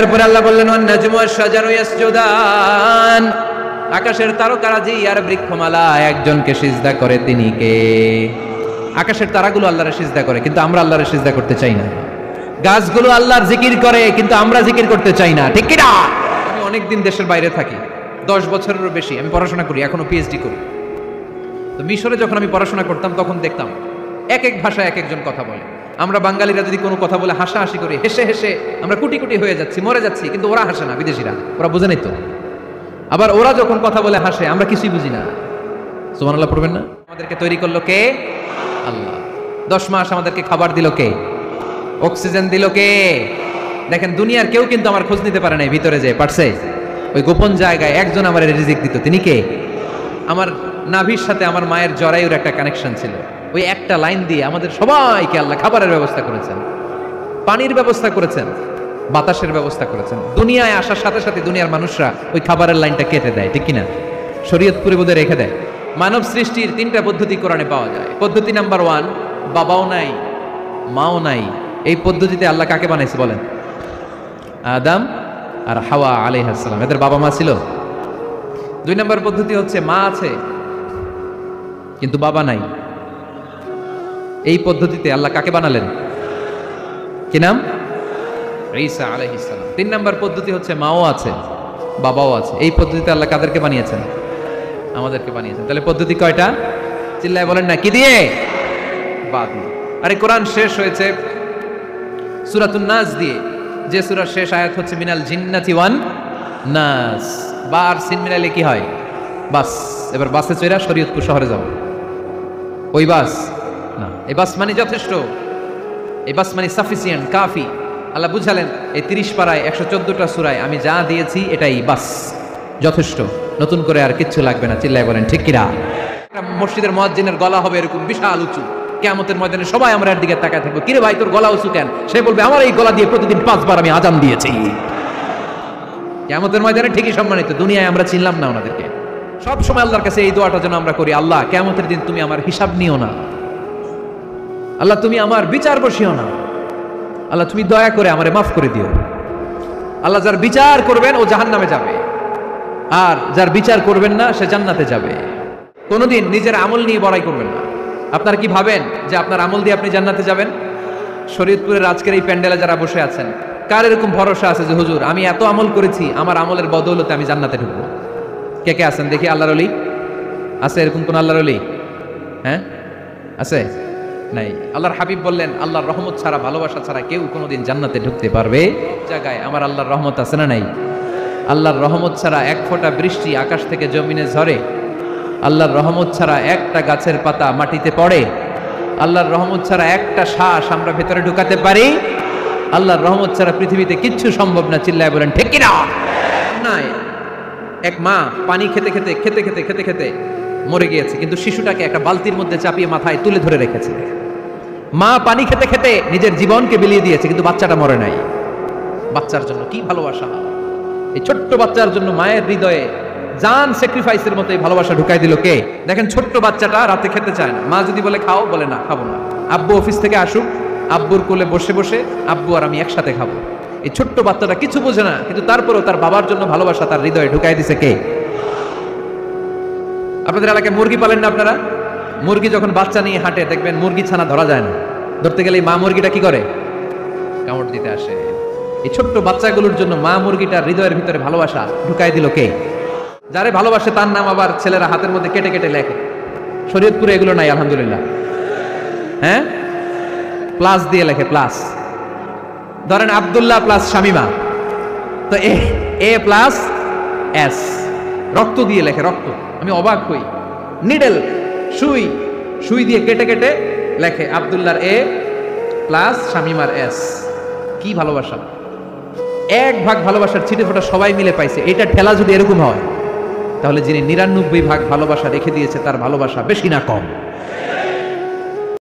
আয়াতের পরে আল্লাহ বললেন ওয়ান নাজমু ওয়াশ-শাজারু ইয়াসজুদান, আকাশের তারকারাজি আর বৃক্ষমালা একজনকে সিজদা করে, তিনি কে? আকাশের তারাগুলো আল্লাহরে সিজদা করে, কিন্তু আমরা আল্লাহরে সিজদা করতে চাই না। গাছগুলো আল্লাহর জিকির করে, কিন্তু আমরা জিকির করতে চাই না, ঠিক কি না? আমি অনেকদিন দেশের বাইরে থাকি, 10 বছরেরও বেশি আমি পড়াশোনা করি, এখনো পিএইচডি করি। তো মিশরে যখন আমি পড়াশোনা করতাম তখন দেখতাম এক এক ভাষায় এক একজন কথা বলে। আমরা বাঙালিরা যদি কোনো কথা বলে হাসাহাসি করি, হেসে হেসে আমরা কুটি কুটি হয়ে যাচ্ছি, মরে যাচ্ছি, কিন্তু ওরা হাসে না, বিদেশিরা, ওরা বুঝে নাই তো। আবার ওরা যখন কথা বলে হাসে, আমরা কিছুই বুঝি না। সুবহানাল্লাহ পড়বেন না? আমাদেরকে তৈরি করলো কে? আল্লাহ। 10 মাস আমাদেরকে খাবার দিল কে? অক্সিজেন দিল কে? দেখেন দুনিয়ার কেউ কিন্তু আমার খোঁজ নিতে পারে নাই, ভিতরে যে পারছে, ওই গোপন জায়গায় একজন আমার রিজিক দিত, তিনি কে? আমার নাভির সাথে আমার মায়ের জরায়ুর একটা কানেকশন ছিল, ওই একটা লাইন দিয়ে আমাদের সবাইকে আল্লাহ খাবারের ব্যবস্থা করেছেন, পানির ব্যবস্থা করেছেন, বাতাসের ব্যবস্থা করেছেন। দুনিয়ায় আসার সাথে সাথে দুনিয়ার মানুষরা ওই খাবারের লাইনটা কেটে দেয়, ঠিক কিনা? শরীয়তপুরে বোধহয় রেখে দেয়। মানব সৃষ্টির 3টা পদ্ধতি কোরআনে পাওয়া যায়। পদ্ধতি নাম্বার 1, বাবাও নাই মাও নাই। এই পদ্ধতিতে আল্লাহ কাকে বানাইছে বলেন? আদম আর হাওয়া আলাইহিস সালাম, এদের বাবা মা ছিল। 2 নম্বর পদ্ধতি হচ্ছে মা আছে কিন্তু বাবা নাই। এই পদ্ধতিতে আল্লাহ কাকে বানালেন? কি নাম? ঈসা আলাইহিস সালাম। 3 নম্বর পদ্ধতি হচ্ছে মাও আছে বাবাও আছে। এই পদ্ধতিতে আল্লাহ কাদেরকে বানিয়েছেন? আমাদেরকে বানিয়েছেন। তাহলে পদ্ধতি কয়টা? চিল্লায় বলেন না, কি দিয়ে? বা দিয়ে। আরে কোরআন শেষ হয়েছে সূরাতুন নাস দিয়ে, যে সূরার শেষ আয়াত হচ্ছে মিনাল জিন্নাতি ওয়ান নাস। বা আর সিন মিলাইলে কি হয়? বাস। এবার বাসে চড়া শরীয়তপুর শহরে যাব। ওই বাস না, এই বাস মানে যথেষ্ট, এই বাস মানে সাফিসিয়েন্ট, কাফি। আল্লাহ বুঝালেন এই 30 পারায় 114টা সূরায় আমি যা দিয়েছি এটাই বাস, যথেষ্ট, নতুন করে আর কিচ্ছু লাগবে না। চিল্লায় বলেন ঠিক কিনা? মসজিদের মুয়াজ্জিনের গলা হবে এরকম বিশাল উঁচু, কিয়ামতের ময়দানে সবাই আমরা এর দিকে তাকায় থাকবো, কিরে ভাই তোর গলা উঁচু কেন? সে বলবে আমার এই গলা দিয়ে প্রতিদিন 5 বার আমি আজান দিয়েছি। কিয়ামতের ময়দানে ঠিকই সম্মানিত, দুনিয়ায় আমরা চিনলাম না ওনাদেরকে। সব সময় আল্লাহর কাছে এই দোয়াটা যেন আমরা করি, আল্লাহ কিয়ামতের দিন তুমি আমার হিসাব নিও না, আল্লাহ তুমি আমার বিচার বসিও না, আল্লাহ তুমি দয়া করে আমারে মাফ করে দিও। আল্লাহ যার বিচার করবেন ও জাহান্নামে যাবে, আর যার বিচার করবেন না সে জান্নাতে যাবে। কোনোদিন নিজের আমল নিয়ে বড়াই করবেন না। আপনারা কি ভাবেন যে আপনার আমল দিয়ে আপনি জান্নাতে যাবেন? শরীয়তপুরের আজকের এই প্যান্ডেলে যারা বসে আছেন, কার এরকম ভরসা আছে যে হুজুর আমি এত আমল করেছি, আমার আমলের বদৌলতে আমি জান্নাতে ঢুকবো? কে কে আছেন দেখি? আল্লাহর ওলি আছে? এরকম কোন আল্লাহর ওলি? হ্যাঁ আছে? নাই। আল্লাহর হাবিব বললেন আল্লাহর রহমত ছাড়া, ভালোবাসা ছাড়া কেউ কোনোদিন জান্নাতে ঢুকতে পারবে? জায়গায় আমার আল্লাহর রহমত আছে না নাই? আল্লাহর রহমত ছাড়া এক ফোঁটা বৃষ্টি আকাশ থেকে জমিনে ঝরে, আল্লাহর রহমত ছাড়া একটা গাছের পাতা মাটিতে পড়ে, আল্লাহর রহমত ছাড়া একটা শ্বাস আমরা ভেতরে ঢুকাতে পারি, আল্লাহর রহমত ছাড়া পৃথিবীতে কিচ্ছু সম্ভব না। চিল্লায় বলেন ঠিক কিনা? নাই। এক মা পানি খেতে খেতে খেতে খেতে খেতে খেতে মরে গিয়েছে, কিন্তু শিশুটাকে একটা বালতির মধ্যে চাপিয়ে মাথায় তুলে ধরে রেখেছে। মা পানি খেতে খেতে নিজের জীবনকে বিলিয়ে দিয়েছে, কিন্তু বাচ্চাটা মরে নাই। বাচ্চার জন্য কি ভালোবাসা! এই ছোট্ট বাচ্চার জন্য মায়ের হৃদয়ে জান স্যাক্রিফাইসের মতো এই ভালোবাসা ঢুকাই দিল কে? দেখেন ছোট্ট বাচ্চাটা রাতে খেতে চায় না, মা যদি বলে খাও, বলে না খাবো না। আব্বু অফিস থেকে আসুক, আব্বুর কোলে বসে বসে আব্বু আর আমি একসাথে খাবো। এই ছোট্ট বাচ্চাটা কিছু বোঝে না, কিন্তু তারপরেও তার বাবার জন্য ভালোবাসা তার হৃদয়ে ঢুকাই দিছে কে? আপনাদের এলাকায় মুরগি পালেন না আপনারা? মুরগি যখন বাচ্চা নিয়ে হাঁটে দেখবেন মুরগি ছানা ধরা যায় না, ধরতে গেলে মা মুরগিটা কি করে? কামড় দিতে আসে। এই ছোট্ট বাচ্চাগুলোর জন্য মা মুরগিটার হৃদয়ের ভিতরে ভালোবাসা ঢুকাই দিল কে? যারে ভালোবাসে তার নাম আবার ছেলেরা হাতের মধ্যে কেটে কেটে লেখে। শরীয়তপুরে এগুলো নাই আলহামদুলিল্লাহ। হ্যাঁ, প্লাস দিয়ে লেখে, প্লাস। ধরেন আব্দুল্লাহ প্লাস শামিমা, তো এ প্লাস এস, রক্ত দিয়ে লেখে, রক্ত। আমি অবাক হই, নিডেল সুই, সুই দিয়ে কেটে কেটে লেখে আব্দুল্লাহর এ প্লাস শামিমার এস। কি ভালোবাসা! 1 ভাগ ভালোবাসার ছিটে ফোটা সবাই মিলে পাইছে। এটা ঠেলা যদি এরকম হয়, তাহলে যিনি 99 ভাগ ভালোবাসা রেখে দিয়েছে তার ভালোবাসা বেশি না কম?